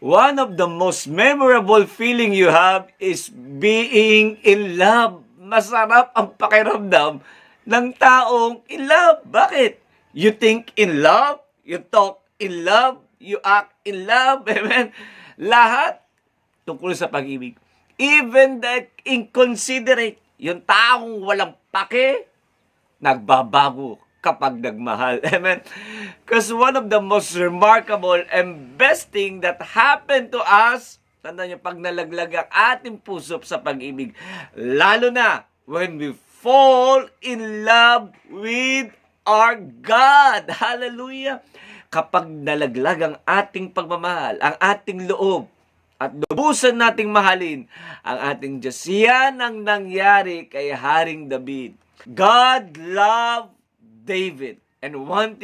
One of the most memorable feeling you have is being in love. Masarap ang pakiramdam ng taong in love. Bakit? You think in love, you talk in love, you act in love. Amen? Lahat tungkol sa pag-ibig. Even the inconsiderate, yung taong walang pake, nagbabago kapag nagmahal. Amen? Because one of the most remarkable and best thing that happened to us, tandaan nyo, pag nalaglag ang ating puso sa pag-ibig, lalo na when we fall in love with our God. Hallelujah! Kapag nalaglag ang ating pagmamahal, ang ating loob, at lubusan nating mahalin ang ating Diyos. Yan ang nangyari kay Haring David. God loved David. And one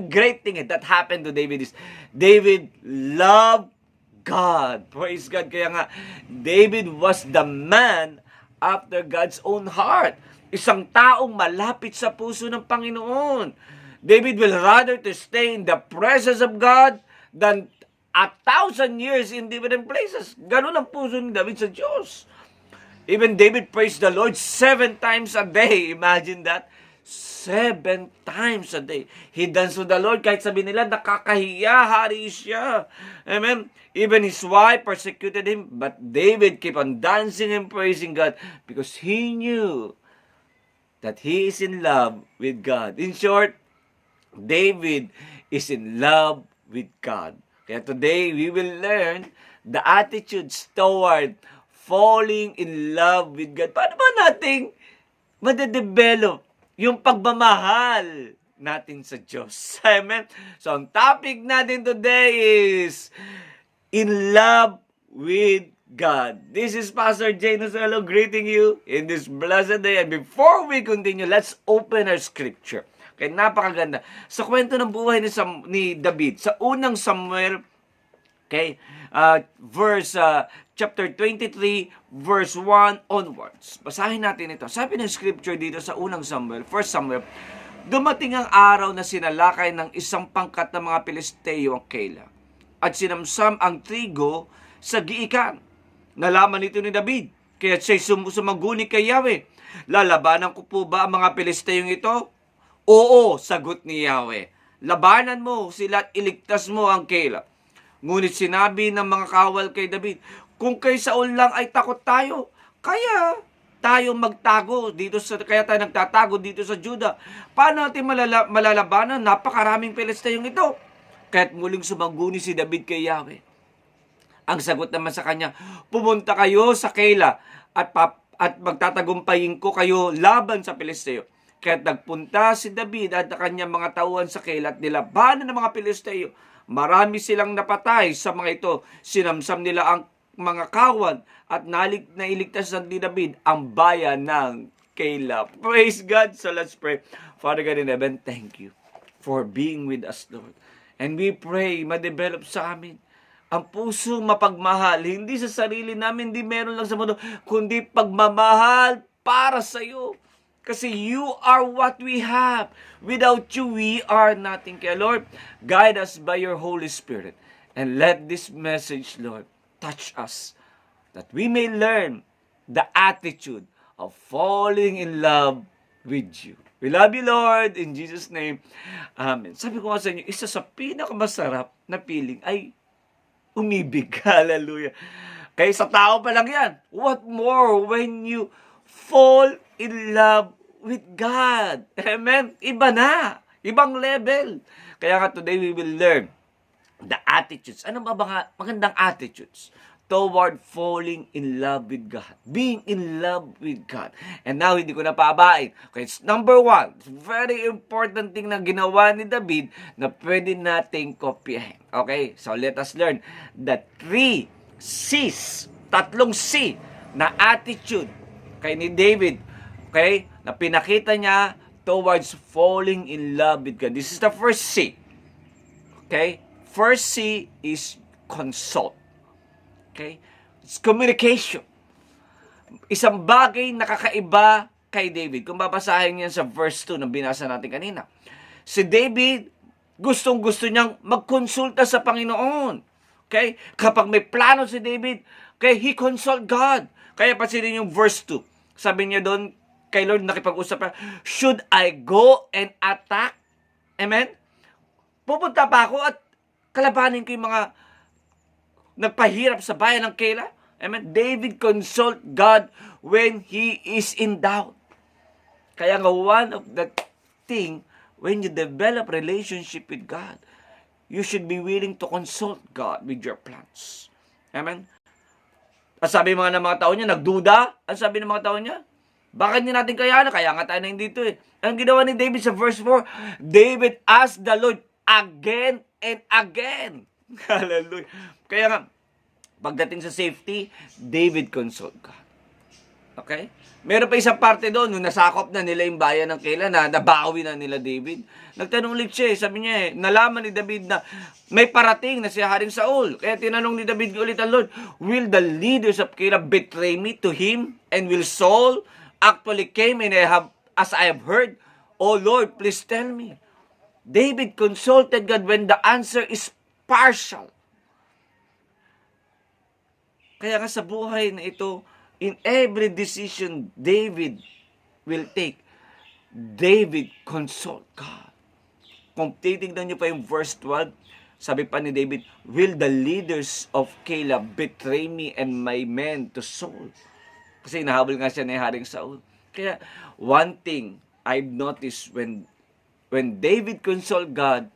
great thing that happened to David is David loved God. Praise God. Kaya nga, David was the man after God's own heart. Isang taong malapit sa puso ng Panginoon. David will rather to stay in the presence of God than 1,000 years in different places. Ganun ang puso ni David sa Diyos. Even David praised the Lord 7 times a day. Imagine that. 7 times a day. He danced to the Lord kahit sabi nila nakakahiya, hari siya. Amen. Even his wife persecuted him, but David kept on dancing and praising God because he knew that he is in love with God. In short, David is in love with God. Kaya today, we will learn the attitudes toward falling in love with God. Paano ba nating madedevelop yung pagmamahal natin sa Diyos? Amen? So, ang topic natin today is in love with God. This is Pastor Jay Nuselo greeting you in this blessed day. And before we continue, let's open our scripture. Okay, napakaganda. Sa kwento ng buhay ni David, sa unang Samuel, okay, chapter 23, verse 1 onwards. Basahin natin ito. Sabi ng scripture dito sa unang Samuel, 1 Samuel, dumating ang araw na sinalakay ng isang pangkat ng mga Pilisteo ang Keilah at sinamsam ang trigo sa giikan. Nalaman ito ni David, kaya siya'y sumaguni kay Yahweh. Lalabanan ko po ba ang mga Pilisteyong ito? Oo, sagot ni Yahweh. Labanan mo sila at iligtas mo ang Keilah. Ngunit sinabi ng mga kawal kay David, kung kay Saul lang ay takot tayo, kaya tayo nagtatago dito sa Juda. Paano natin malalabanan? Napakaraming Pilisteyong ito. Kaya't muling sumaguni si David kay Yahweh. Ang sagot naman sa kanya, pumunta kayo sa Keilah at magtatagumpayin ko kayo laban sa Pilisteo. Kaya't nagpunta si David at kanyang mga tauhan sa Keilah at nilabanan ng mga Pilisteo. Marami silang napatay sa mga ito. Sinamsam nila ang mga kawan at nailigtas ni David ang bayan ng Keilah. Praise God. So let's pray. Father God in heaven, thank you for being with us, Lord. And we pray, ma-develop sa amin ang puso mapagmahal. Hindi sa sarili namin, hindi meron lang sa mundo, kundi pagmamahal para sa iyo. Kasi you are what we have. Without you, we are nothing. Kaya Lord, guide us by your Holy Spirit. And let this message, Lord, touch us. That we may learn the attitude of falling in love with you. We love you, Lord. In Jesus' name, Amen. Sabi ko nga sa inyo, isa sa pinakamasarap na feeling ay umibig. Hallelujah. Kaya sa tao pa lang yan. What more when you fall in love with God? Amen? Iba na. Ibang level. Kaya nga today we will learn the attitudes. Ano ba mga magandang attitudes toward falling in love with God? Being in love with God. And now, hindi ko na paabain. Okay, it's number 1. It's very important thing na ginawa ni David na pwede nating kopyahin. Okay, so let us learn the 3 C's. 3 C na attitude kay ni David. Okay, na pinakita niya towards falling in love with God. This is the first C. Okay, first C is consult. Okay? It's communication. Isang bagay na kakaiba kay David. Kung babasahin niyan sa verse 2 na binasa natin kanina. Si David, gustong-gusto niyang magkonsulta sa Panginoon. Okay? Kapag may plano si David, okay, he consult God. Kaya pansinin yung verse 2. Sabi niya doon, kay Lord nakipag-usap na, should I go and attack? Amen? Pupunta pa ako at kalabanin ko yung mga nagpahirap sa bayan ng Keilah? Amen? David consult God when he is in doubt. Kaya nga one of the thing, when you develop relationship with God, you should be willing to consult God with your plans. Amen? At sabi mga ng mga tao niya, nagduda. Ang sabi ng mga tao niya, bakit hindi natin kaya na? Kaya nga tayo na hindi dito eh. Ang ginawa ni David sa verse 4, David asked the Lord again and again. Hallelujah. Kaya nga, pagdating sa safety, David consult God. Okay? Meron pa isang parte doon, nung nasakop na nila yung bayan ng Keilah, na nabawi na nila David. Nagtanong ulit siya, sabi niya nalaman ni David na may parating na si Haring Saul. Kaya tinanong ni David ulit ang Lord, will the leaders of Keilah betray me to him? And will Saul actually came and as I have heard? Oh Lord, please tell me. David consulted God when the answer is partial. Kaya nga sa buhay na ito, in every decision David will take, David consult God. Kung titignan niyo pa yung verse 12, sabi pa ni David, will the leaders of Keilah betray me and my men to Saul? Kasi nahabol nga siya ni Haring Saul. Kaya one thing I've noticed when David consult God,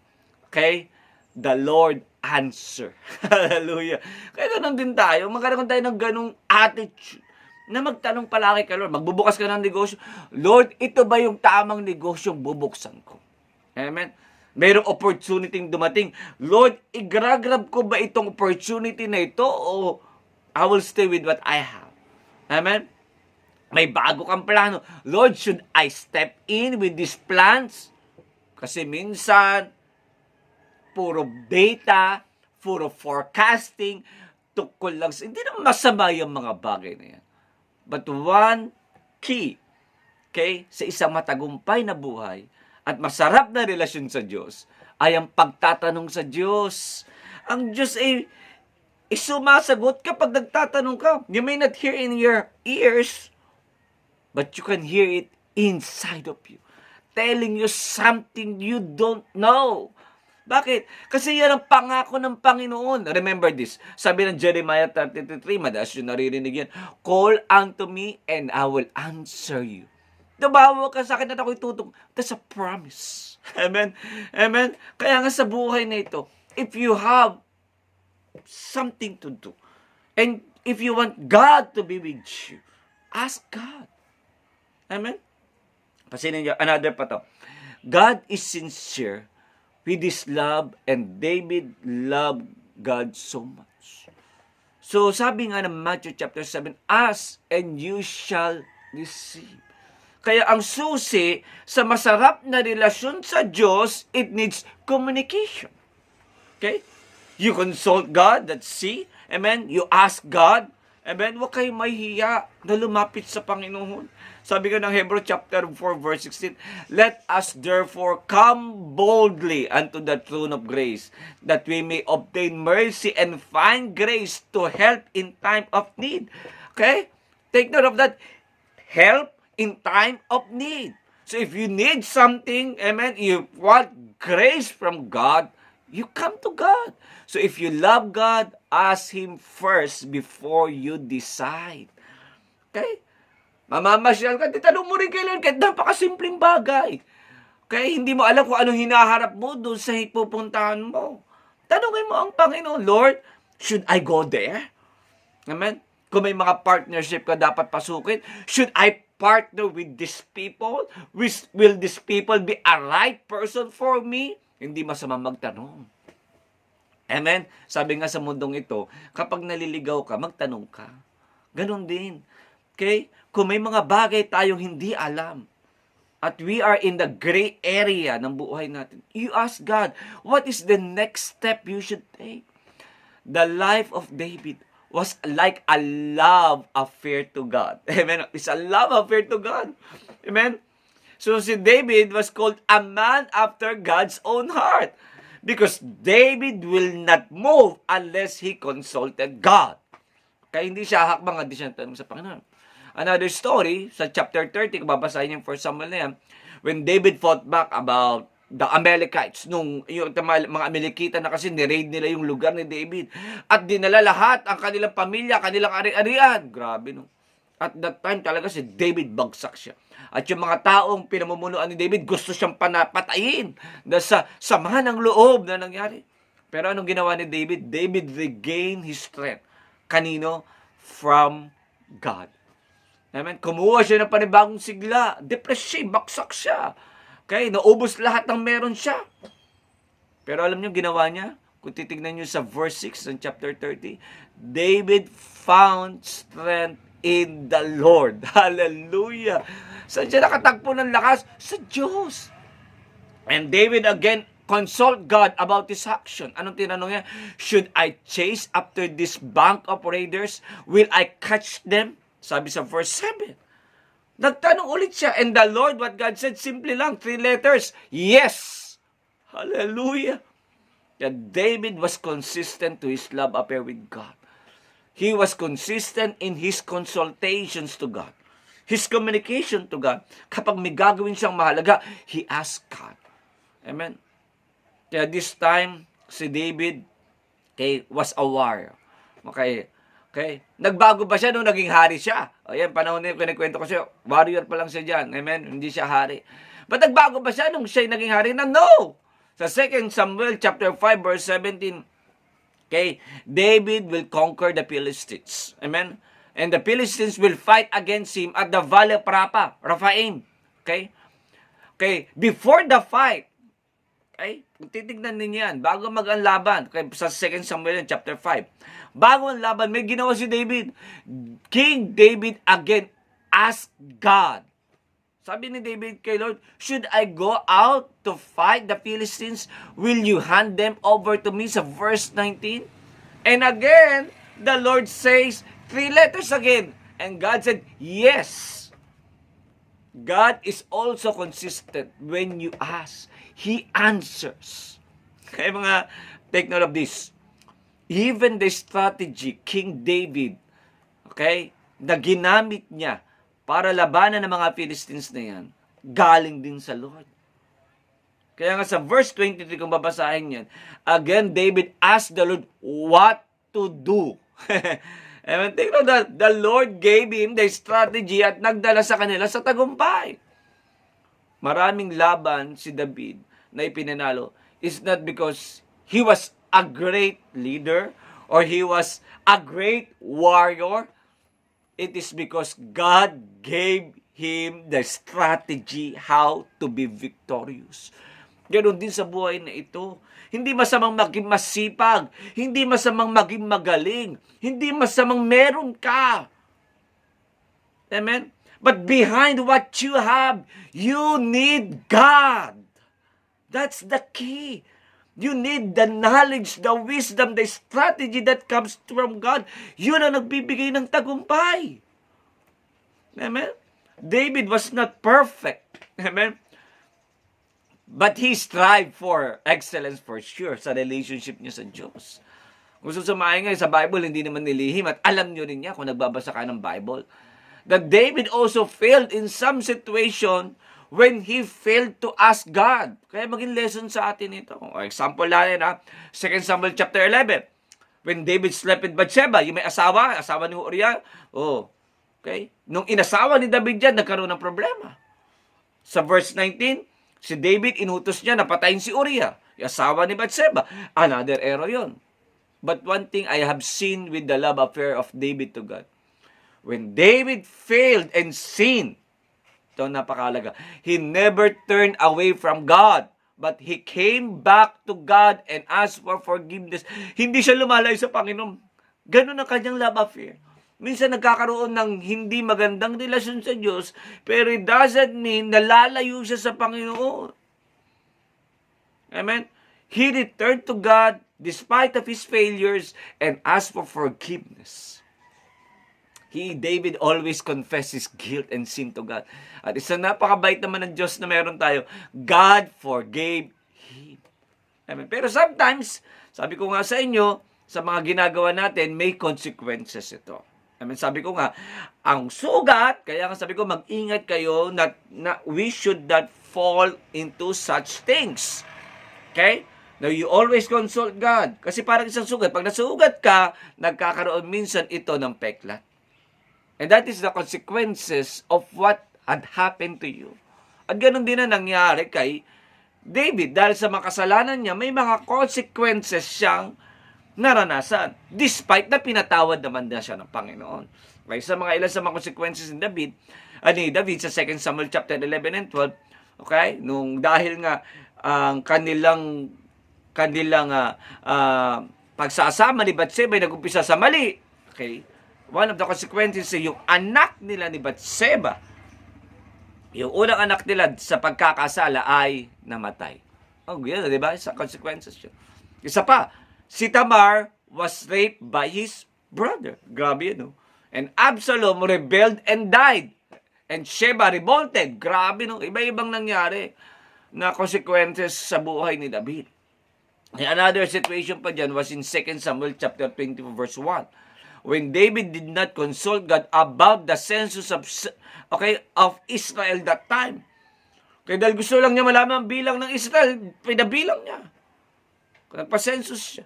okay, the Lord answer. Hallelujah. Kaya ganun din tayo. Magkaroon tayo ng ganung attitude na magtanong palagi kay Lord. Magbubukas ka ng negosyo. Lord, ito ba yung tamang negosyong bubuksan ko? Amen? Mayroong opportunity dumating. Lord, igragrab ko ba itong opportunity na ito o I will stay with what I have? Amen? May bago kang plano. Lord, should I step in with these plans? Kasi minsan, puro data, puro forecasting, tukol lang. Hindi naman masama yung mga bagay na yan. But one key, okay, sa isang matagumpay na buhay at masarap na relasyon sa Diyos ay ang pagtatanong sa Diyos. Ang Diyos ay sumasagot kapag nagtatanong ka. You may not hear in your ears, but you can hear it inside of you. Telling you something you don't know. Bakit? Kasi yan ang pangako ng Panginoon. Remember this. Sabi ng Jeremiah 33, madalas yung naririnig yan, call unto me and I will answer you. Tumawag ka sa akin at ako'y tutong. That's a promise. Amen? Amen? Kaya nga sa buhay na ito, if you have something to do, and if you want God to be with you, ask God. Amen? Pasinin niyo, another pa to. God is sincere with his love, and David loved God so much. So, sabi nga ng Matthew chapter 7, ask and you shall receive. Kaya ang susi sa masarap na relasyon sa Diyos, it needs communication. Okay? You consult God, that's see. Amen? You ask God. Amen? Huwag kayong mahihiya na lumapit sa Panginoon. Sabi nga ng Hebrew chapter 4 verse 16, let us therefore come boldly unto the throne of grace, that we may obtain mercy and find grace to help in time of need. Okay? Take note of that. Help in time of need. So if you need something, amen, you want grace from God, you come to God. So if you love God, ask Him first before you decide. Okay? Mamamasyal ka, titanong mo rin kay Lord, kahit napakasimpleng bagay. Kaya hindi mo alam kung anong hinaharap mo doon sa pupuntahan mo. Tanungin mo ang Panginoon, Lord, should I go there? Amen? Kung may mga partnership ka dapat pasukin, should I partner with these people? Will these people be a right person for me? Hindi masama magtanong. Amen? Sabi nga sa mundong ito, kapag naliligaw ka, magtanong ka. Ganon din. Okay? Kung may mga bagay tayong hindi alam, at we are in the gray area ng buhay natin, you ask God, what is the next step you should take? The life of David was like a love affair to God. Amen? It's a love affair to God. Amen? So si David was called a man after God's own heart. Because David will not move unless he consulted God. Kaya hindi siya hakbang, hindi siya tanong sa Panginoon. Another story, sa chapter 30, kung babasahin yung 1 Samuel na yan, when David fought back about the Amalekites, nung yung mga Amalekita na kasi niraid nila yung lugar ni David, at dinala lahat ang kanilang pamilya, kanilang ari-arian. Grabe, no? At that time talaga si David bagsak siya. At yung mga taong pinamumunuan ni David, gusto siyang patayin dahil sa samahan ng loob na nangyari. Pero anong ginawa ni David? David regained his strength. Kanino? From God. Amen? Kumuha siya ng panibagong sigla. Depressed siya, baksak siya. Okay? Naubos lahat ng meron siya. Pero alam niyo ginawa niya? Kung titignan niyo sa verse 6 ng chapter 30, David found strength in the Lord. Hallelujah! Saan siya nakatagpo ng lakas? Sa Diyos. And David again consult God about his action. Anong tinanong niya? Should I chase after this band of raiders? Will I catch them? Sabi sa verse 7. Nagtanong ulit siya. And the Lord, what God said, simply lang, 3 letters. Yes! Hallelujah! That David was consistent to his love affair with God. He was consistent in his consultations to God. His communication to God. Kapag may gagawin siyang mahalaga, he asked God. Amen? Kaya this time, si David was a warrior. Okay? Nagbago ba siya nung naging hari siya? Ayan, panahon na yung kinikwento ko siya. Warrior pa lang siya dyan. Amen? Hindi siya hari. But nagbago ba siya nung siya naging hari na? No! Sa 2 Samuel chapter 5 verse 17, okay, David will conquer the Philistines. Amen? And the Philistines will fight against him at the valley of Raphaim. Okay? Before the fight, okay, titignan ninyo yan, bago mag-ang laban, okay, sa 2 Samuel chapter 5, bago ang laban, may ginawa si David. King David again asked God. Sabi ni David kay Lord, should I go out to fight the Philistines? Will you hand them over to me? Sa verse 19. And again, the Lord says, 3 letters again. And God said, yes. God is also consistent when you ask. He answers. Kaya mga, take note of this. Even the strategy King David, okay, na ginamit niya para labanan ng mga Philistines na yan, galing din sa Lord. Kaya nga sa verse 23, kung babasahin yan, again, David asked the Lord what to do. And take note that the Lord gave him the strategy at nagdala sa kanila sa tagumpay. Maraming laban si David na ipinanalo is not because he was a great leader or he was a great warrior. It is because God gave him the strategy how to be victorious. Ganon din sa buhay na ito. Hindi masamang maging masipag. Hindi masamang maging magaling. Hindi masamang meron ka. Amen? But behind what you have, you need God. That's the key. You need the knowledge, the wisdom, the strategy that comes from God. Yun ang nagbibigay ng tagumpay. Amen? David was not perfect. Amen? But he strived for excellence for sure sa relationship niya sa Diyos. Kung susamahin nga sa Bible, hindi naman nilihim at alam niyo rin niya kung nagbabasa ka ng Bible. That David also failed in some situation when he failed to ask God. Kaya maging lesson sa atin ito. Example natin, 2 Samuel chapter 11. When David slept with Bathsheba, yung may asawa ni Uriah. Okay? Nung inasawa ni David yan, nagkaroon ng problema. Sa verse 19, si David, inutos niya na patayin si Uriah, yung asawa ni Bathsheba. Another error yon. But one thing I have seen with the love affair of David to God, when David failed and sinned, ito napakalaga, he never turned away from God, but he came back to God and asked for forgiveness. Hindi siya lumalay sa Panginoon. Ganun ang kanyang love affair. Minsan nagkakaroon ng hindi magandang relasyon sa Diyos, pero it doesn't mean nalalayo siya sa Panginoon. Amen? He returned to God despite of his failures and asked for forgiveness. David always confessed his guilt and sin to God. At isang napakabait naman ng Diyos na meron tayo, God forgave him. Amen. Pero sometimes, sabi ko nga sa inyo, sa mga ginagawa natin, may consequences ito. Amen. Sabi ko nga, ang sugat, kaya nga sabi ko, mag-ingat kayo na we should not fall into such things. Okay? Now, you always consult God. Kasi parang isang sugat. Pag nasugat ka, nagkakaroon minsan ito ng peklat. And that is the consequences of what had happened to you. At ganun din na nangyari kay David. Dahil sa mga kasalanan niya, may mga consequences siyang naranasan. Despite na pinatawad naman na siya ng Panginoon. Okay, sa mga ilan sa mga consequences ni David sa 2 Samuel chapter 11 and 12, okay, nung dahil nga ang kanilang pagsasama ni Bathsheba ay nag-umpisa sa mali. Okay? One of the consequences ay yung anak nila ni Bathsheba. Yung unang anak nila sa pagkakasala ay namatay. Oh, yun, di ba? Sa consequences yun. Isa pa, si Tamar was raped by his brother. Grabe yun, no? And Absalom rebelled and died. And Sheba revolted. Grabe, no? Iba-ibang nangyari na consequences sa buhay ni David. And another situation pa dyan was in 2 Samuel chapter 24 verse 1. When David did not consult God about the census of Israel that time. Kaya dahil gusto lang niya malaman ang bilang ng Israel, pinabilang niya. Nagpa-census siya.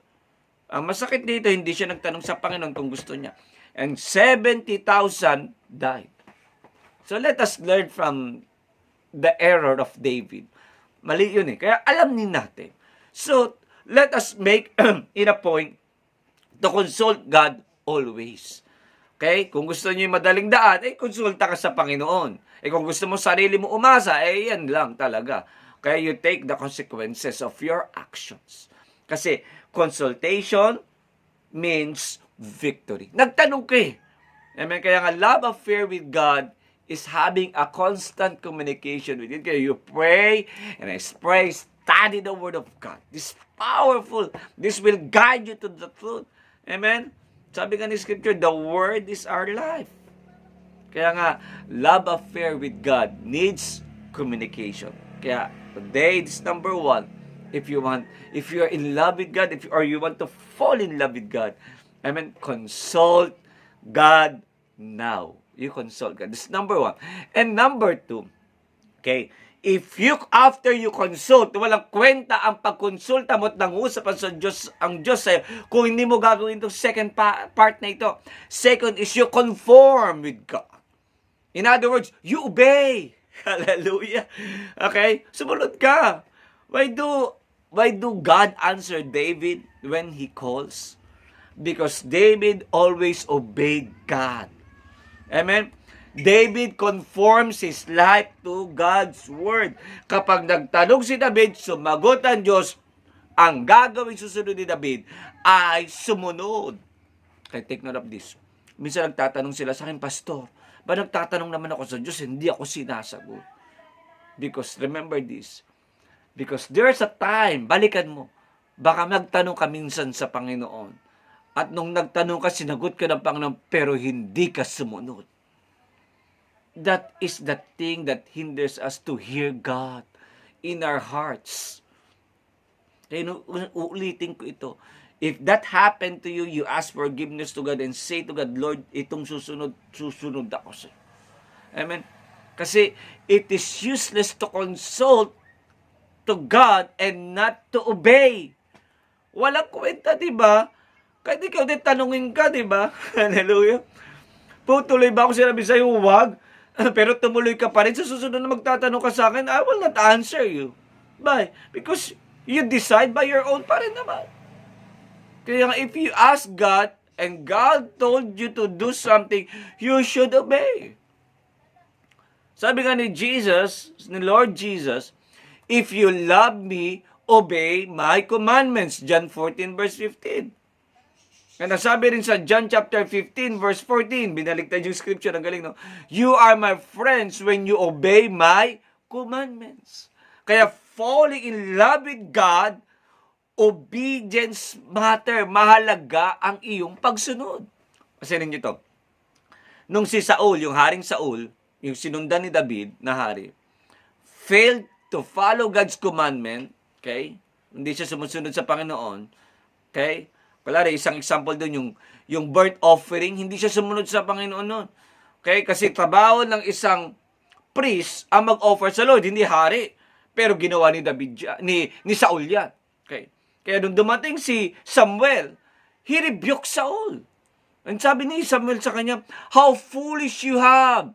Ang masakit dito, hindi siya nagtanong sa Panginoon kung gusto niya. And 70,000 died. So let us learn from the error of David. Mali yun eh. Kaya alam din natin. So, let us make it a point to consult God always. Okay? Kung gusto niyo yung madaling daan, konsulta ka sa Panginoon. Kung gusto mo sarili mo umasa, yan lang talaga. Kaya you take the consequences of your actions. Kasi consultation means victory. Nagtanong ka eh. Amen? Kaya nga, love affair with God is having a constant communication with Him. Kaya you pray and pray, study the Word of God. This is powerful. This will guide you to the truth. Amen? Sabi nga ni Scripture, the Word is our life. Kaya nga, love affair with God needs communication. Kaya, today, this number one, if you're in love with God, or you want to fall in love with God, amen, consult God now. You consult God. This is number one. And number two, okay, after you consult, walang kwenta ang pagkonsulta mo at nangusapan sa Diyos, ang Diyos sa'yo, kung hindi mo gagawin itong second part na ito. Second is you conform with God. In other words, you obey. Hallelujah. Okay? Sumunod ka. Why do God answer David when he calls? Because David always obeyed God. Amen? David conforms his life to God's Word. Kapag nagtanong si David, sumagot ang Diyos, ang gagawin susunod ni David ay sumunod. Kaya take note of this. Minsan nagtatanong sila sa akin, Pastor, ba nagtatanong naman ako sa Diyos, hindi ako sinasagot. Because remember this, because there's a time, balikan mo, baka magtanong ka minsan sa Panginoon. At nung nagtanong ka, sinagot ka ng Panginoon, pero hindi ka sumunod. That is the thing that hinders us to hear God in our hearts. Kaya uulitin ko ito. If that happened to you, you ask forgiveness to God and say to God, Lord, itong susunod ako sa'yo. Amen? Kasi it is useless to consult to God and not to obey. Walang kwenta, diba? Kahit ikaw din tanungin ka, diba? Hallelujah. Putuloy ba ako sinabi sa'yo, huwag? Pero tumuloy ka pa rin. Sa susunod na magtatanong ka sa akin, I will not answer you. Why? Because you decide by your own pa rin naman. Kaya if you ask God, and God told you to do something, you should obey. Sabi nga ni Lord Jesus, if you love me, obey my commandments. John 14 verse 15. Kaya nasabi rin sa John chapter 15 verse 14, binaliktad yung scripture, ang galing, no? You are my friends when you obey my commandments. Kaya falling in love with God, obedience matter. Mahalaga ang iyong pagsunod. Kasi ninyo to. Nung si Saul, yung haring Saul, yung sinundan ni David na hari, failed to follow God's commandment, okay? hindi siya sumusunod sa Panginoon, okay? Kalari, isang example doon, yung burnt offering, hindi siya sumunod sa Panginoon noon. Okay? Kasi trabaho ng isang priest ang mag-offer sa Lord, hindi hari. Pero ginawa ni David, ni Saul yan. Okay? Kaya nung dumating si Samuel, he rebuked Saul. And sabi ni Samuel sa kanya, how foolish you are,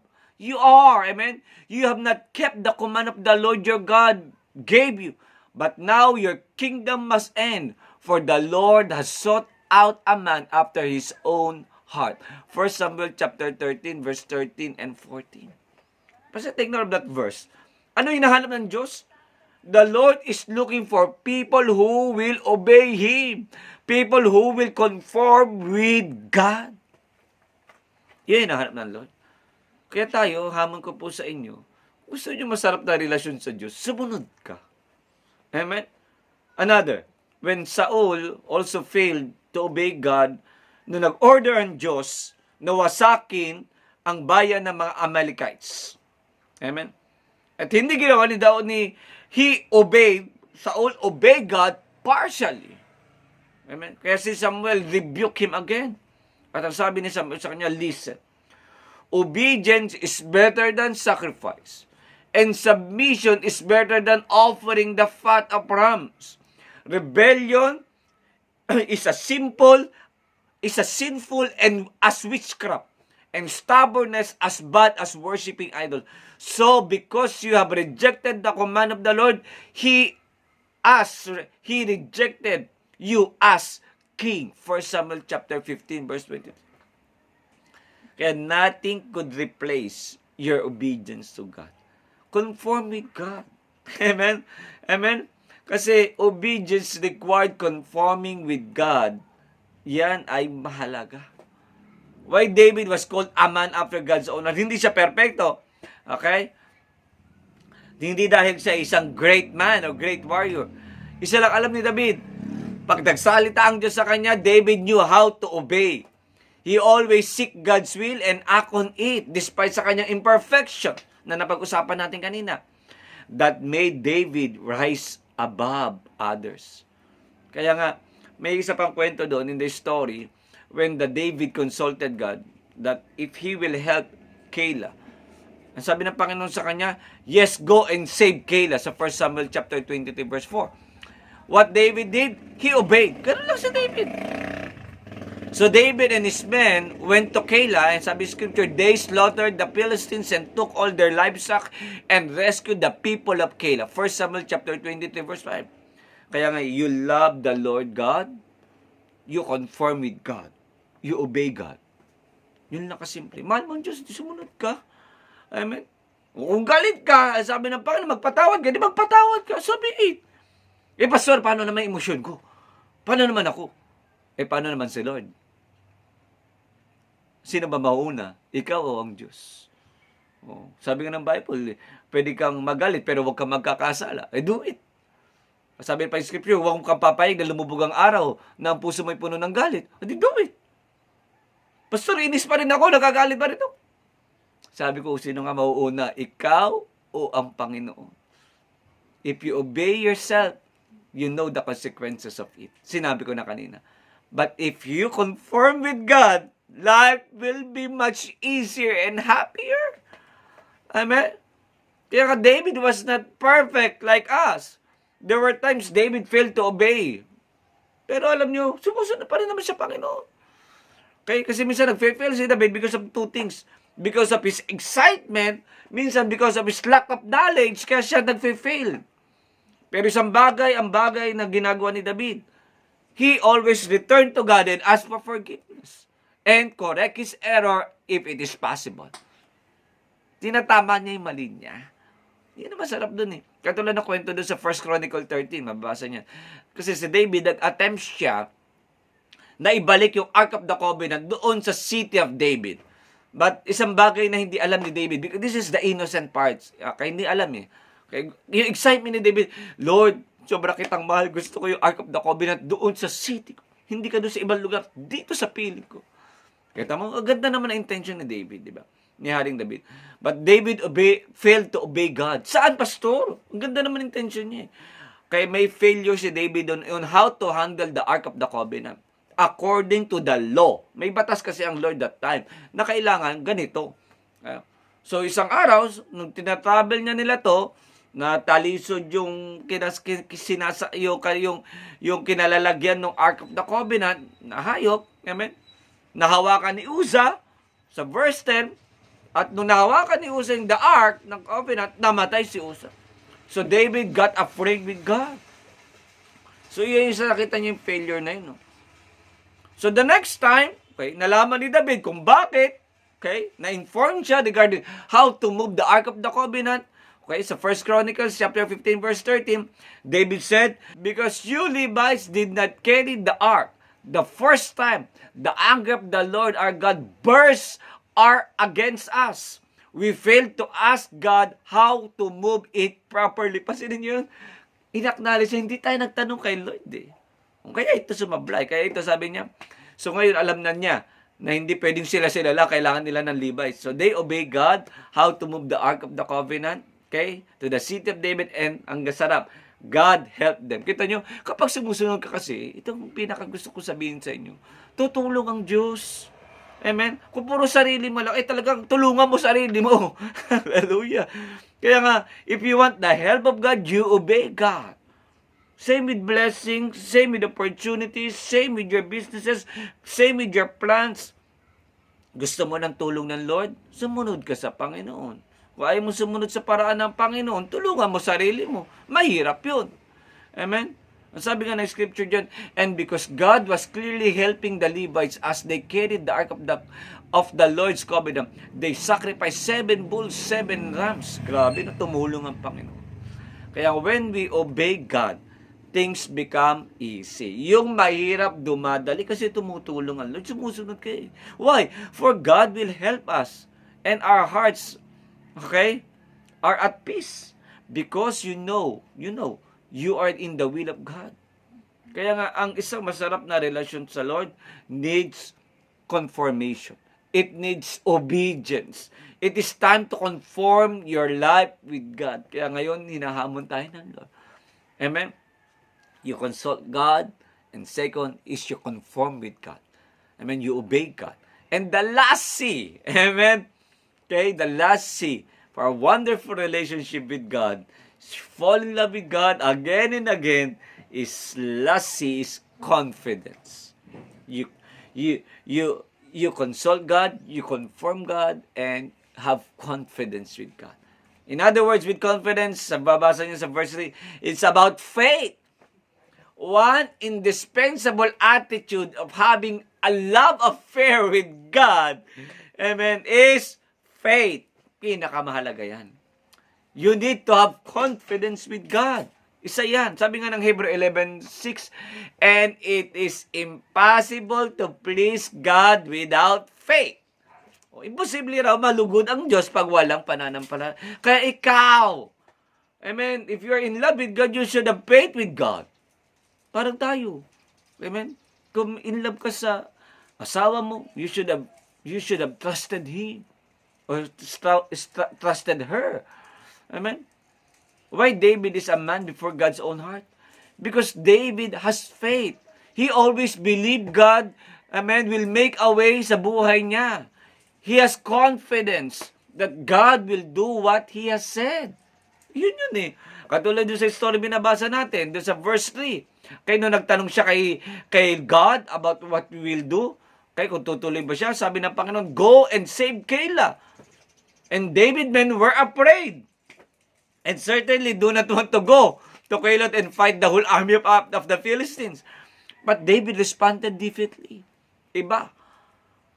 amen? You have not kept the command of the Lord your God gave you. But now your kingdom must end, for the Lord has sought out a man after his own heart. 1 Samuel chapter 13, verse 13 and 14. Basta take note of that verse. Ano hinahanap ng Diyos? The Lord is looking for people who will obey Him. People who will conform with God. Yan hinahanap ng Lord. Kaya tayo, hamon ko po sa inyo, gusto nyo masarap na relasyon sa Diyos, sumunod ka. Amen? Another, when Saul also failed to obey God, nung nag-order ang Diyos na wasakin ang bayan ng mga Amalekites. Amen? At hindi ginawa ni Daud Saul obeyed God partially. Amen? Kaya si Samuel rebuked him again. At ang sabi ni Samuel sa kanya, listen, obedience is better than sacrifice, and submission is better than offering the fat of rams. Rebellion is a sinful and as witchcraft, and stubbornness as bad as worshiping idol. So because you have rejected the command of the Lord, He rejected you as king. 1 Samuel chapter 15, verse 23. Kaya nothing could replace your obedience to God. Conform with God. Amen? Amen? Kasi obedience required conforming with God. Yan ay mahalaga. Why David was called a man after God's own heart? Hindi siya perfecto. Okay? Hindi dahil siya isang great man o great warrior. Isa lang alam ni David. Pag nagsalita ang Diyos sa kanya, David knew how to obey. He always seek God's will and act on it despite sa kanyang imperfection na napag-usapan natin kanina. That made David rise above others. Kaya nga, may isa pang kwento doon in the story when David consulted God that if he will help Keilah. Ang sabi ng Panginoon sa kanya, yes, go and save Keilah sa 1 Samuel chapter 23 verse 4. What David did, he obeyed. Ganun lang si David. So David and his men went to Keilah, and sabi scripture, they slaughtered the Philistines and took all their livestock and rescued the people of Keilah. 1 Samuel chapter 23 verse 5. Kaya nga, you love the Lord God, you conform with God, you obey God. Yun lang kasimple. Mahal mo ang Diyos, sumunod ka. Amen. Kung galit ka, sabi ng Panginoon, magpatawad ka, di magpatawad ka, sabi pastor, paano naman emosyon ko? Paano naman ako? Paano naman si Lord? Sino ba mauna? Ikaw o ang Diyos? Sabi nga ng Bible, pwede kang magalit pero huwag kang magkakasala. Do it. Sabi pa yung scripture, huwag kang papayag na lumubog ang araw na ang puso mo'y puno ng galit. Do it. Pastor, inis pa rin ako, nagagalit pa rin ako. Sabi ko, sino nga mauuna? Ikaw o ang Panginoon? If you obey yourself, you know the consequences of it. Sinabi ko na kanina. But if you conform with God, life will be much easier and happier. Amen? Kaya David was not perfect like us. There were times David failed to obey. Pero alam nyo, sumusunod pa rin naman siya, Panginoon. Okay? Kasi minsan nag-fail si David because of two things. Because of his excitement, minsan because of his lack of knowledge, kaya siya nag-fail. Pero isang bagay, ang bagay na ginagawa ni David, he always returned to God and asked for forgiveness and correct his error if it is possible. Tinatama niya yung mali niya. Yan ang masarap dun eh. Katulad ng kwento dun sa 1 Chronicle 13, mababasa niya. Kasi si David, nag-attempt siya na ibalik yung Ark of the Covenant doon sa city of David. But isang bagay na hindi alam ni David, because this is the innocent parts. Kaya hindi alam eh. Kaya, yung excitement ni David, Lord, sobra kitang mahal, gusto ko yung Ark of the Covenant doon sa city ko. Hindi ka doon sa ibang lugar, dito sa piling ko. Kaya tama, ganda naman ang intention ni David, di ba? Ni Haring David. But David failed to obey God. Saan, pastor? Ang ganda naman ang intention niya. Kaya may failure si David on how to handle the Ark of the Covenant. According to the law. May batas kasi ang Lord that time na kailangan ganito. So isang araw, nung tinatravel niya nila to, na talisod yung yung kinalalagyan ng Ark of the Covenant na hayop, amen? Nahawakan ni Uza sa verse 10, at nung nahawakan ni Uza yung the Ark ng Covenant, namatay si Uza. So David got afraid with God. So yun yung nakita niyo yung failure na yun. No? So the next time, okay, nalaman ni David kung bakit, okay, na-inform siya regarding how to move the Ark of the Covenant. Okay, sa 1 Chronicles chapter 15 verse 13, David said, "Because you Levites did not carry the ark, the first time the anger of the Lord our God burst against us. We failed to ask God how to move it properly." Pasinin nyo yun? In-acknowledge, hindi tayo nagtanong kay Lord eh. Kaya ito sumablay. Kaya ito sabi niya. So ngayon alam na niya na hindi pwedeng sila lang, kailangan nila ng Levites. So they obey God how to move the Ark of the Covenant, okay, to the city of David, and ang sarap, God helped them. Kita nyo, kapag sumusunod ka kasi, itong pinakagusto ko sabihin sa inyo, tutulong ang Diyos. Amen? Kung puro sarili mo lang, talagang tulungan mo sarili mo. Hallelujah. Kaya nga, if you want the help of God, you obey God. Same with blessings, same with opportunities, same with your businesses, same with your plans. Gusto mo ng tulong ng Lord? Sumunod ka sa Panginoon. Kung ayaw mo sumunod sa paraan ng Panginoon, tulungan mo sarili mo. Mahirap yun. Amen? Ang sabi nga ng scripture dyan, and because God was clearly helping the Levites as they carried the Ark of the Lord's Covenant, they sacrificed 7 bulls, 7 rams. Grabe na tumulong ang Panginoon. Kaya when we obey God, things become easy. Yung mahirap dumadali kasi tumutulong ang Lord. Sumusunod kayo. Why? For God will help us. And our hearts, okay, are at peace. Because you know, you are in the will of God. Kaya nga, ang isang masarap na relasyon sa Lord needs conformation. It needs obedience. It is time to conform your life with God. Kaya ngayon, hinahamon tayo ng Lord. Amen? You consult God. And second is you conform with God. Amen? You obey God. And the last C, amen? Okay, the last C for a wonderful relationship with God, fall in love with God again and again, is last C is confidence. You consult God, you conform God, and have confidence with God. In other words, with confidence, sa babasa niyo sa verse 3, it's about faith. One indispensable attitude of having a love affair with God, amen, is faith. Pinakamahalaga yan. You need to have confidence with God. Isa yan. Sabi nga ng Hebrew 11:6, and it is impossible to please God without faith. Imposible raw malugod ang Diyos pag walang pananampalataya. Kaya ikaw, amen, if you're in love with God, you should have faith with God. Parang tayo. Amen? Kung in love ka sa asawa mo, you should have trusted him or trusted her. Amen? Why David is a man before God's own heart? Because David has faith. He always believed God, amen, will make a way sa buhay niya. He has confidence that God will do what He has said. Yun eh. Katulad doon sa story binabasa natin, doon sa verse 3. Kaya nung nagtanong siya kay God about what we will do, kaya kung tutuloy ba siya, sabi ng Panginoon, go and save Keilah. And David men were afraid. And certainly do not want to go to Keilah and fight the whole army of the Philistines. But David responded differently. Iba.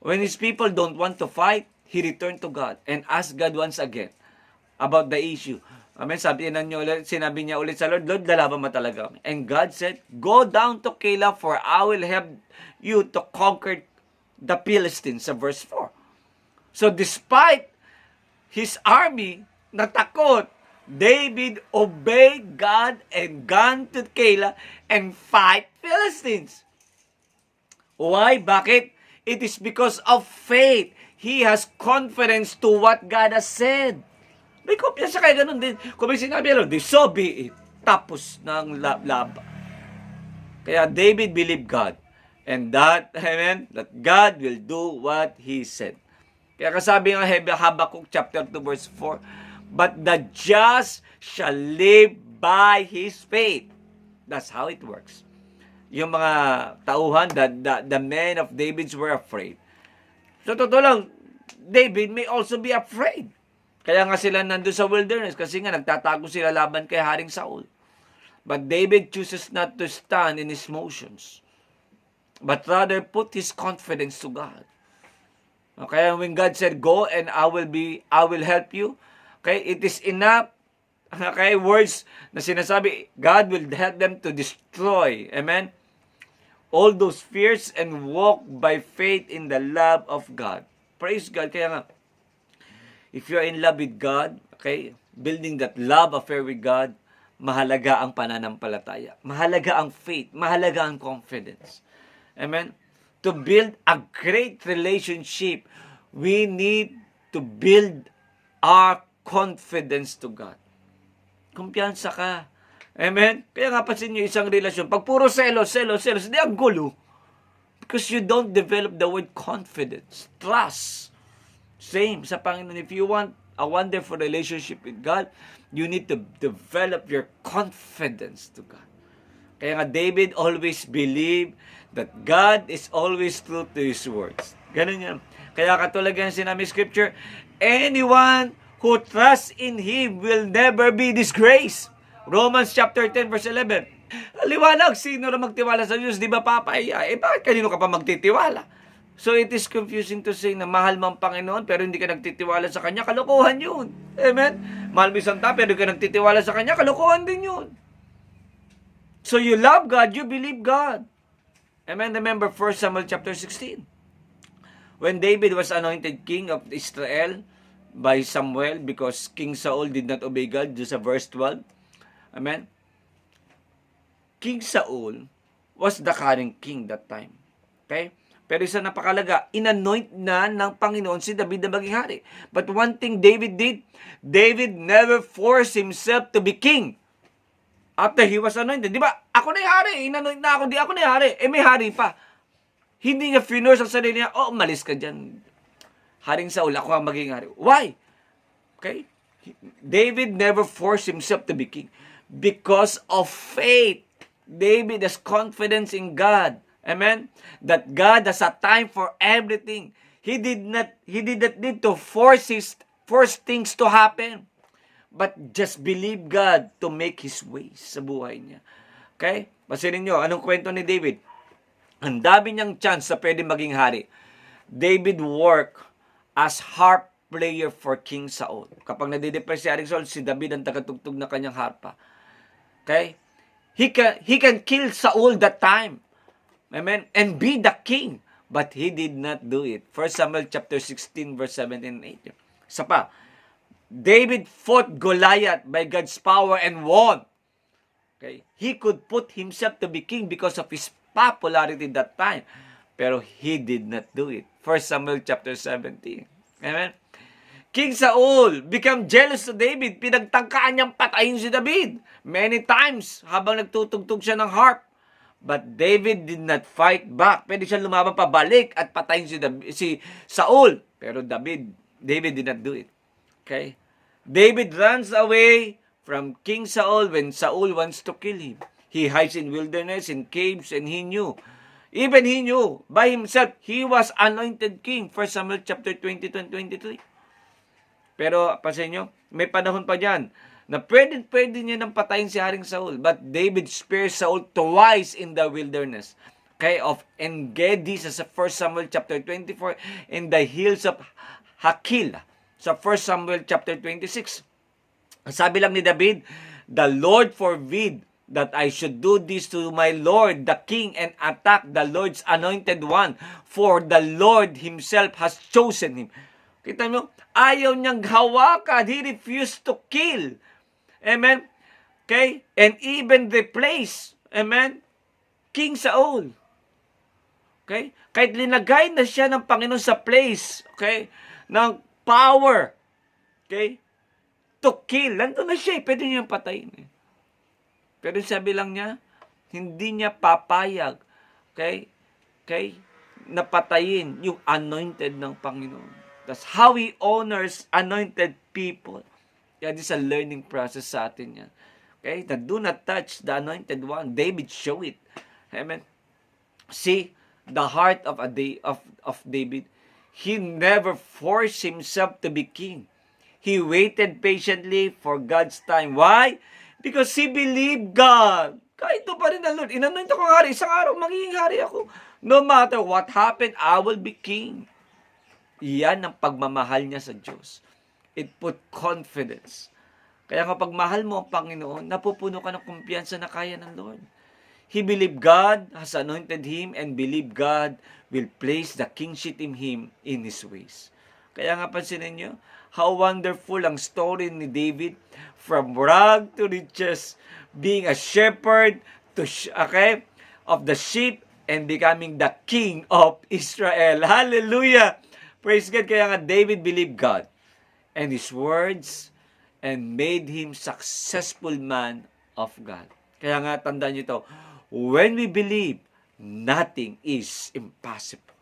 When his people don't want to fight, he returned to God and asked God once again about the issue. Amen. Sinabi niya ulit sa Lord, Lord, lalaban mo talaga kami. And God said, go down to Keilah, for I will help you to conquer the Philistines, sa verse 4. So despite his army natakot, David obeyed God and gone to Keilah and fight Philistines. Why? Bakit? It is because of faith. He has confidence to what God has said. May kopya siya kaya ganun din. Kung may sinabi, Lord, so be it. pagtapos ng laban. Kaya David believed God. And that, amen, that God will do what He said. Kaya kasabi ng Habakkuk chapter 2 verse 4, but the just shall live by his faith. That's how it works. Yung mga tauhan, the men of David were afraid. So, totoo lang, David may also be afraid. Kaya nga sila nandun sa wilderness kasi nga nagtatago sila laban kay Haring Saul. But David chooses not to stand in his motions, but rather put his confidence to God. Okay, when God said, go and I will help you. Okay, it is enough. Okay, words na sinasabi, God will help them to destroy. Amen? All those fears and walk by faith in the love of God. Praise God. Kaya nga, if you're in love with God, okay, building that love affair with God, mahalaga ang pananampalataya. Mahalaga ang faith. Mahalaga ang confidence. Amen? To build a great relationship, we need to build our confidence to God. Kumpiyansa ka. Amen? Kaya nga pansin nyo isang relasyon, pag puro selos, hindi ang gulo. Because you don't develop the word confidence, trust. Same sa Panginoon. If you want a wonderful relationship with God, you need to develop your confidence to God. Kaya nga David always believed that God is always true to His words. Ganun yan. Kaya katulad yan sinabi Scripture, anyone who trusts in Him will never be disgraced. Romans chapter 10 verse 11. Liwanag, sino na magtiwala sa Diyos? Di ba papaya? Bakit kanino ka pa magtitiwala? So it is confusing to say na mahal mo ang Panginoon pero hindi ka nagtitiwala sa Kanya. Kalokohan yun. Amen? Mahal mo isang tao pero hindi ka nagtitiwala sa Kanya. Kalokohan din yun. So you love God, you believe God. Amen? Remember 1 Samuel chapter 16. When David was anointed king of Israel by Samuel because King Saul did not obey God, just sa verse 12. Amen? King Saul was the current king that time. Okay? Pero isa napakalaga, inanoint na ng Panginoon si David na maging hari. But one thing David did, David never forced himself to be king. After he was anointed. Di ba? Ako na yung hari. Inanoint na ako. Di ako na yung hari. May hari pa. Hindi niya finurse ang sarili niya, umalis ka dyan. Haring Saul, ako ang maging hari. Why? Okay? David never forced himself to be king. Because of faith. David has confidence in God. Amen? That God has a time for everything. He did not need to force things to happen. But just believe God to make His ways sa buhay niya. Okay? Pasinin nyo, anong kwento ni David? Ang dami niyang chance na pwede maging hari. David worked as harp player for King Saul. Kapag nadidepress si Haring Saul, si David ang tagatugtog na kanyang harpa. Okay? He can kill Saul that time. Amen? And be the king. But he did not do it. 1 Samuel chapter 16 verse 17 and 18. Isa pa, David fought Goliath by God's power and won. Okay? He could put himself to be king because of his popularity that time. Pero he did not do it. 1 Samuel chapter 17. Amen? King Saul became jealous sa David. Pinagtangkaan niyang patayin si David. Many times habang nagtutugtog siya ng harp. But David did not fight back. Pwede siya lumaban pabalik at patayin si Saul. Pero David did not do it. Okay? David runs away from King Saul when Saul wants to kill him. He hides in wilderness, in caves, and he knew. Even he knew by himself, he was anointed king. 1 Samuel chapter 22 and 23. Pero, pansin nyo, may panahon pa dyan na pwede niya nang patayin si Haring Saul. But David spared Saul twice in the wilderness. Okay, of En-Gedi sa 1 Samuel chapter 24 in the hills of Hakila sa 1 Samuel chapter 26. Sabi lang ni David, the Lord forbid that I should do this to my Lord, the king, and attack the Lord's anointed one, for the Lord himself has chosen him. Kita nyo, ayaw niyang hawakan. He refused to kill. Amen? Okay? And even replace, amen, King Saul. Okay? Kahit linagay na siya ng Panginoon sa place, okay, ng power, okay, to kill. Nandun na siya, pwede niyang patayin. Pero sabi lang niya, hindi niya papayag, okay, napatayin yung anointed ng Panginoon. That's how He honors anointed people. Kaya this is a learning process sa atin yan. Okay? That do not touch the anointed one. David show it. Amen. See, the heart of David, he never forced himself to be king. He waited patiently for God's time. Why? Because he believed God. Kahit ito pa rin ang Lord. Inanoint ako ng hari. Isang araw, magiging hari ako. No matter what happened, I will be king. Yan ang pagmamahal niya sa Diyos. It put confidence. Kaya kapag mahal mo ang Panginoon, napupuno ka ng kumpiyansa na kaya ng Lord. He believed God has anointed him and believed God will place the kingship in him in his ways. Kaya nga pansinin niyo, how wonderful ang story ni David from rag to riches, being a shepherd to of the sheep and becoming the king of Israel. Hallelujah! Praise God. Kaya nga David believed God and his words and made him successful man of God. Kaya nga tandaan niyo ito, when we believe, nothing is impossible.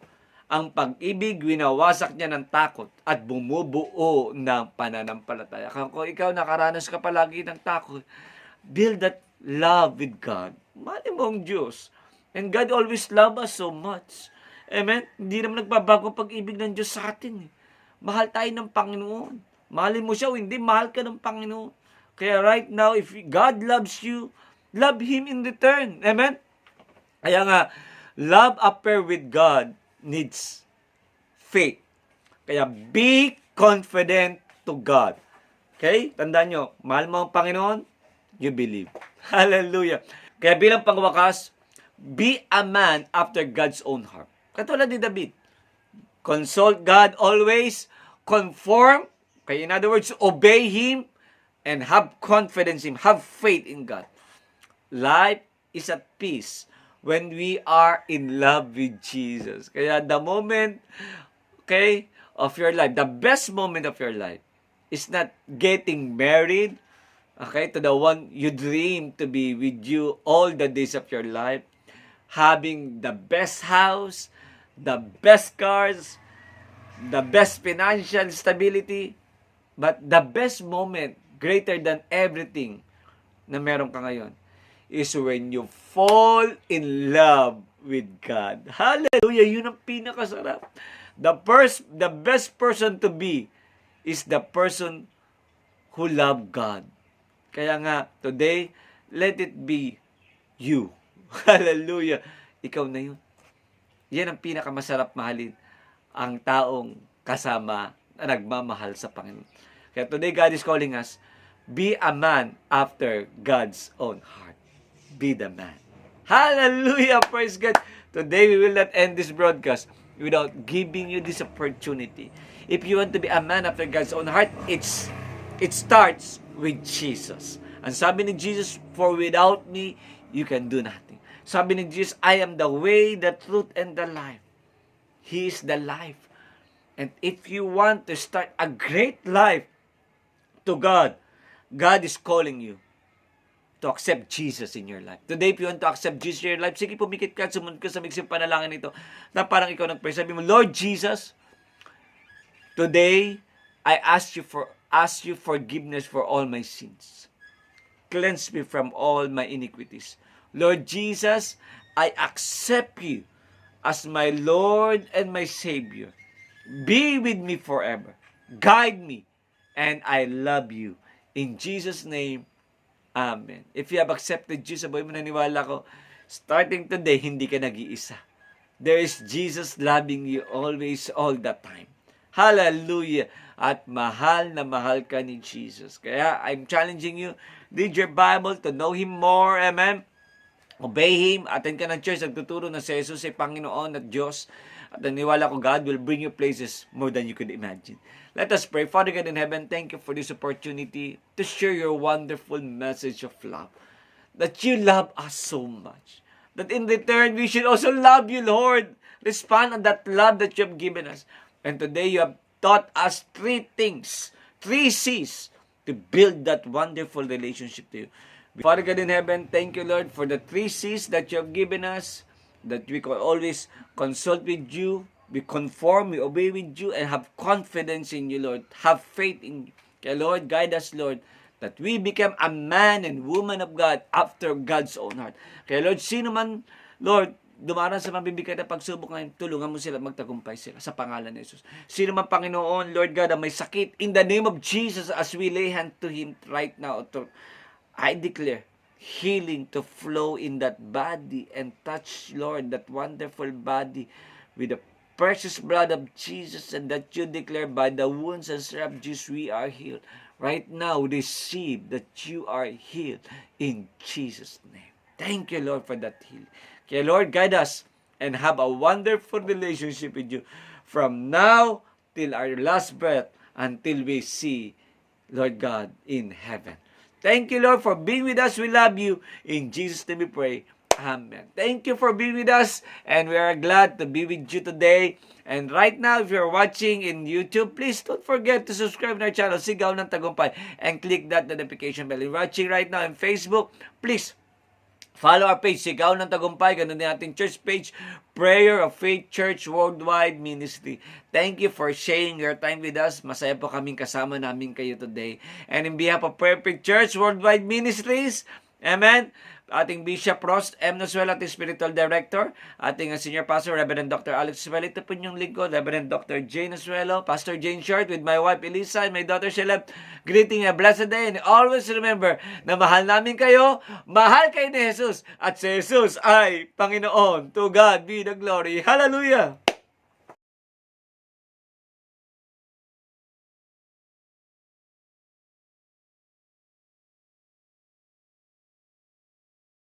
Ang pag-ibig, winawasak niya ng takot at bumubuo ng pananampalataya. Kung ikaw nakaranas ka palagi ng takot, build that love with God. Mali mo ang Diyos. And God always love us so much. Amen? Hindi naman nagbabago ang pag-ibig ng Diyos sa atin. Mahal tayo ng Panginoon. Mahalin mo siya o hindi, mahal ka ng Panginoon. Kaya right now, if God loves you, love Him in return. Amen? Kaya nga, love affair with God needs faith. Kaya be confident to God. Okay? Tandaan nyo, mahal mo ang Panginoon, you believe. Hallelujah. Kaya bilang pangwakas, be a man after God's own heart. Katulad ni David. Consult God always, conform, okay, in other words, obey Him, and have confidence in Him, have faith in God. Life is at peace when we are in love with Jesus. Kaya the moment, okay, of your life, the best moment of your life is not getting married, okay, to the one you dream to be with you all the days of your life, having the best house, the best cars, the best financial stability, but the best moment, greater than everything na meron ka ngayon, is when you fall in love with God. Hallelujah! Yun ang pinakasarap. The best person to be is the person who love God. Kaya nga, today, let it be you. Hallelujah! Ikaw na yun. Yan ang pinakamasarap mahalin. Ang taong kasama na nagmamahal sa Panginoon. Kaya today, God is calling us, be a man after God's own heart. Be the man. Hallelujah! Praise God! Today, we will not end this broadcast without giving you this opportunity. If you want to be a man after God's own heart, it starts with Jesus. Ang sabi ni Jesus, for without me, you can do nothing. Sabi ni Jesus, I am the way, the truth, and the life. He is the life. And if you want to start a great life to God, God is calling you to accept Jesus in your life. Today, if you want to accept Jesus in your life, sige, pumikit ka at sumunod ka sa miksing panalangin ito na parang ikaw nag-pray. Sabi mo, Lord Jesus, today, I ask you forgiveness for all my sins. Cleanse me from all my iniquities. Lord Jesus, I accept you as my Lord and my Savior. Be with me forever. Guide me, and I love you. In Jesus' name, Amen. If you have accepted Jesus, sabi mo, naniwala ko, starting today, hindi ka nag-iisa. There is Jesus loving you always, all the time. Hallelujah! At mahal na mahal ka ni Jesus. Kaya, I'm challenging you, read your Bible to know Him more. Amen? Obey Him. Attend ka ng church. Nagtuturo na si Jesus ay Panginoon at Diyos. At naniwala ko, God will bring you places more than you could imagine. Let us pray. Father God in heaven, thank you for this opportunity to share your wonderful message of love. That you love us so much. That in return, we should also love you, Lord. Respond on that love that you have given us. And today, you have taught us 3 things, 3 C's to build that wonderful relationship to you. Father God in heaven, thank you, Lord, for the 3 C's that you have given us, that we can always consult with you, we conform, we obey with you, and have confidence in you, Lord. Have faith in you. Kaya, Lord, guide us, Lord, that we become a man and woman of God after God's own heart. Kaya, Lord, sino man, Lord, dumarang sa mabibigat na pagsubok ngayon, tulungan mo sila, magtagumpay sila sa pangalan ni Jesus. Sino man, Panginoon, Lord God, ang may sakit, in the name of Jesus, as we lay hand to Him right now, I declare healing to flow in that body and touch, Lord, that wonderful body with the precious blood of Jesus, and that you declare by the wounds and stripes of Jesus we are healed. Right now, receive that you are healed in Jesus' name. Thank you, Lord, for that healing. Okay, Lord, guide us and have a wonderful relationship with you from now till our last breath, until we see, Lord God, in heaven. Thank you, Lord, for being with us. We love you. In Jesus' name we pray. Amen. Thank you for being with us, and we are glad to be with you today. And right now, if you're watching in YouTube, please don't forget to subscribe to our channel, Sigaw ng Tagumpay, and click that notification bell. If you're watching right now in Facebook, please follow our page, Sigaw ng Tagumpay. Ganun din ating church page, Prayer of Faith Church Worldwide Ministry. Thank you for sharing your time with us. Masaya po kaming kasama namin kayo today. And in behalf of Perfect Church Worldwide Ministries, amen, ating Bishop Ross M. Nosuelo, ating Spiritual Director, ating Senior Pastor, Reverend Dr. Alex Nosuelo, ito po yung lingkod, Reverend Dr. Jane Nosuelo, Pastor Jane Short, with my wife Elisa and my daughter Sheleb, greeting a blessed day, and always remember na mahal namin kayo, mahal kayo ni Jesus, at si Jesus ay Panginoon. To God be the glory. Hallelujah!